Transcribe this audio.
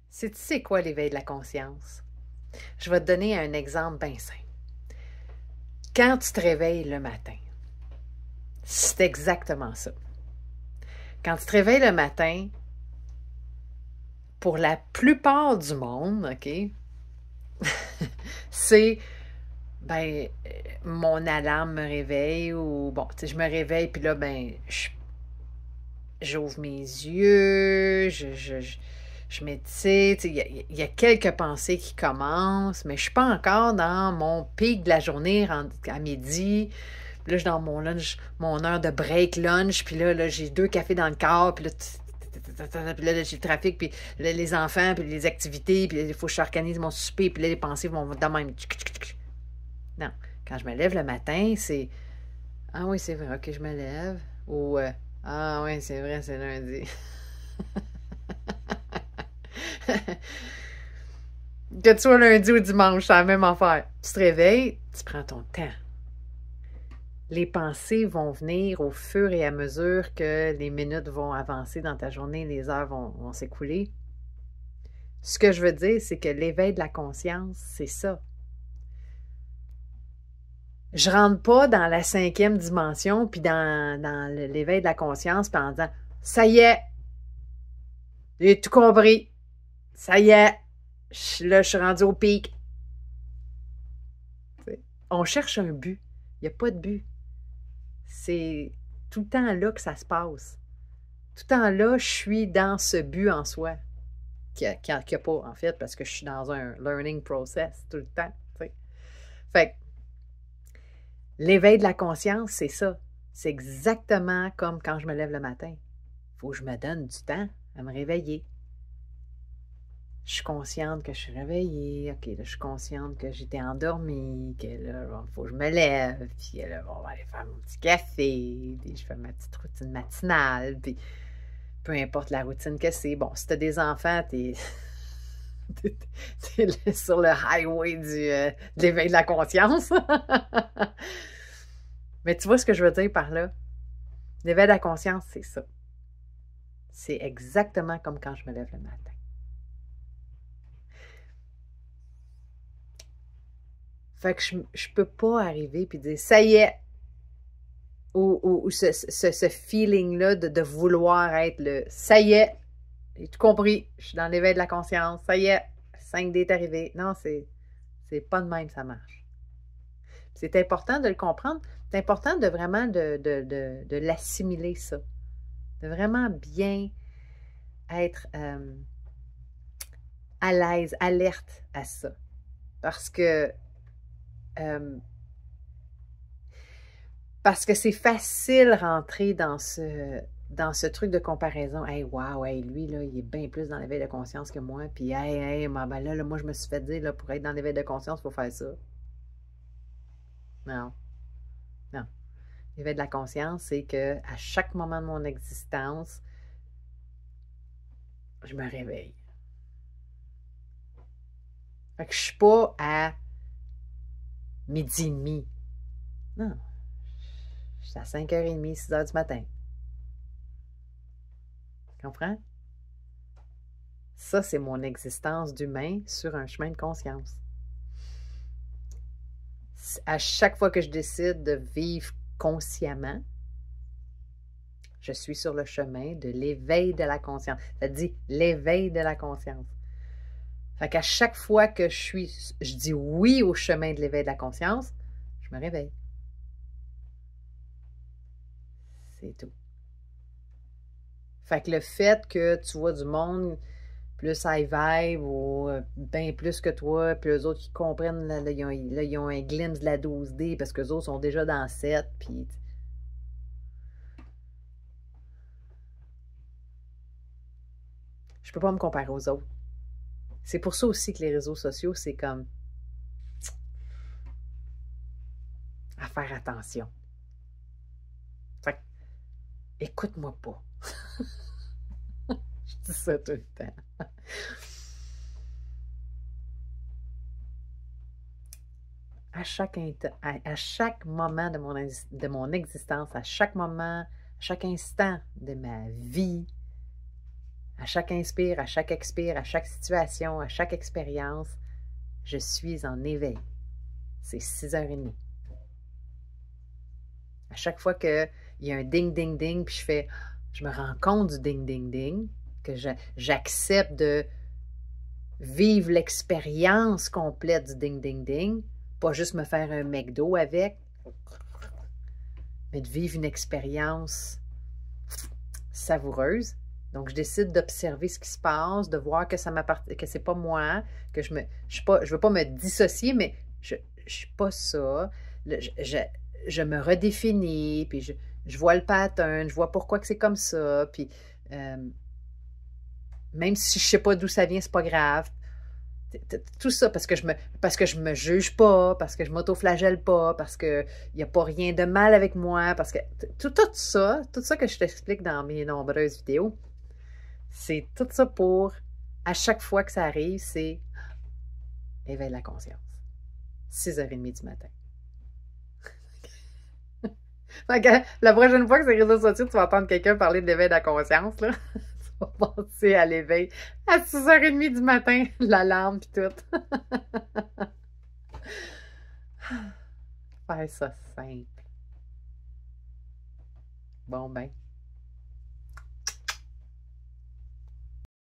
C'est quoi l'éveil de la conscience? Je vais te donner un exemple bien simple. Quand tu te réveilles le matin, c'est exactement ça. Quand tu te réveilles le matin, pour la plupart du monde, OK, c'est, mon alarme me réveille ou, bon, tu sais, je me réveille, puis là, j'ouvre mes yeux, je médite, il y a quelques pensées qui commencent, mais je suis pas encore dans mon pic de la journée à midi. Puis là, je suis dans mon lunch, mon heure de break lunch, puis là j'ai 2 cafés dans le corps, puis là, puis là, j'ai le trafic, puis là, les enfants, puis les activités, puis il faut que je organise mon souper, puis là, les pensées vont de même. Non. Quand je me lève le matin, c'est ah oui, c'est vrai, ok, je me lève. Ou ah oui, c'est vrai, c'est lundi. Que tu sois lundi ou dimanche, c'est la même affaire. Tu te réveilles, tu prends ton temps. Les pensées vont venir au fur et à mesure que les minutes vont avancer dans ta journée, les heures vont s'écouler. Ce que je veux dire, c'est que l'éveil de la conscience, c'est ça. Je rentre pas dans la 5e dimension, puis dans l'éveil de la conscience, puis en disant « Ça y est, j'ai tout compris. Ça y est, là, je suis rendu au pic. » On cherche un but. Il n'y a pas de but. C'est tout le temps là que ça se passe. Tout le temps là, je suis dans ce but en soi. Qu'il n'y a pas, en fait, parce que je suis dans un learning process tout le temps. T'sais. Fait que l'éveil de la conscience, c'est ça. C'est exactement comme quand je me lève le matin. Il faut que je me donne du temps à me réveiller. Je suis consciente que je suis réveillée. OK, là, je suis consciente que j'étais endormie, que là, il faut que je me lève. Puis là, on va aller faire mon petit café. Puis je fais ma petite routine matinale. Puis peu importe la routine que c'est. Bon, si tu as des enfants, t'es sur le highway de l'éveil de la conscience. Mais tu vois ce que je veux dire par là? L'éveil de la conscience, c'est ça. C'est exactement comme quand je me lève le matin. Fait que je peux pas arriver puis dire ça y est, ou ce feeling-là de vouloir être le ça y est, j'ai tout compris, je suis dans l'éveil de la conscience, ça y est, 5D est arrivé. Non, c'est pas de même ça marche. C'est important de le comprendre. C'est important de vraiment de l'assimiler, ça. De vraiment bien être à l'aise, alerte à ça. Euh, parce que c'est facile rentrer dans ce truc de comparaison. Hey, wow, hey, lui, là, il est bien plus dans l'éveil de conscience que moi. Puis, hey, là, moi, je me suis fait dire, là, pour être dans l'éveil de conscience, il faut faire ça. Non, non. L'éveil de la conscience, c'est que à chaque moment de mon existence, je me réveille. Fait que je suis pas à midi et demi. Non. Je suis à 5h30, 6h du matin. Tu comprends? Ça, c'est mon existence d'humain sur un chemin de conscience. À chaque fois que je décide de vivre consciemment, je suis sur le chemin de l'éveil de la conscience. Ça dit l'éveil de la conscience. Fait qu'à chaque fois que je dis oui au chemin de l'éveil de la conscience, je me réveille. C'est tout. Fait que le fait que tu vois du monde plus high vibe ou bien plus que toi, puis eux autres qui comprennent, là, ils ont un glimpse de la 12D parce qu'eux autres sont déjà dans 7, puis je peux pas me comparer aux autres. C'est pour ça aussi que les réseaux sociaux, c'est comme à faire attention. Fait que, écoute-moi pas. Je dis ça tout le temps. À chaque moment de mon existence, à chaque moment, à chaque instant de ma vie, À chaque inspire, à chaque expire, à chaque situation, à chaque expérience, je suis en éveil. C'est 6h30. À chaque fois qu'il y a un ding, ding, ding, puis je me rends compte du ding, ding, ding, que j'accepte de vivre l'expérience complète du ding, ding, ding, pas juste me faire un McDo avec, mais de vivre une expérience savoureuse. Donc, je décide d'observer ce qui se passe, de voir que ça m'appartient, que c'est pas moi, que je veux pas me dissocier, mais je suis pas ça. Je me redéfinis, puis je vois le pattern, je vois pourquoi que c'est comme ça, puis même si je sais pas d'où ça vient, c'est pas grave. Tout ça parce que je me juge pas, parce que je m'auto-flagelle pas, parce que il n'y a pas rien de mal avec moi, parce que tout ça que je t'explique dans mes nombreuses vidéos, c'est tout ça pour, à chaque fois que ça arrive, c'est éveille la conscience. 6h30 du matin. Fait que la prochaine fois que c'est réseaux sociaux, tu vas entendre quelqu'un parler de l'éveil de la conscience, là. Tu vas penser à l'éveil à 6h30 du matin, l'alarme pis tout. Faire ça simple. Bon ben.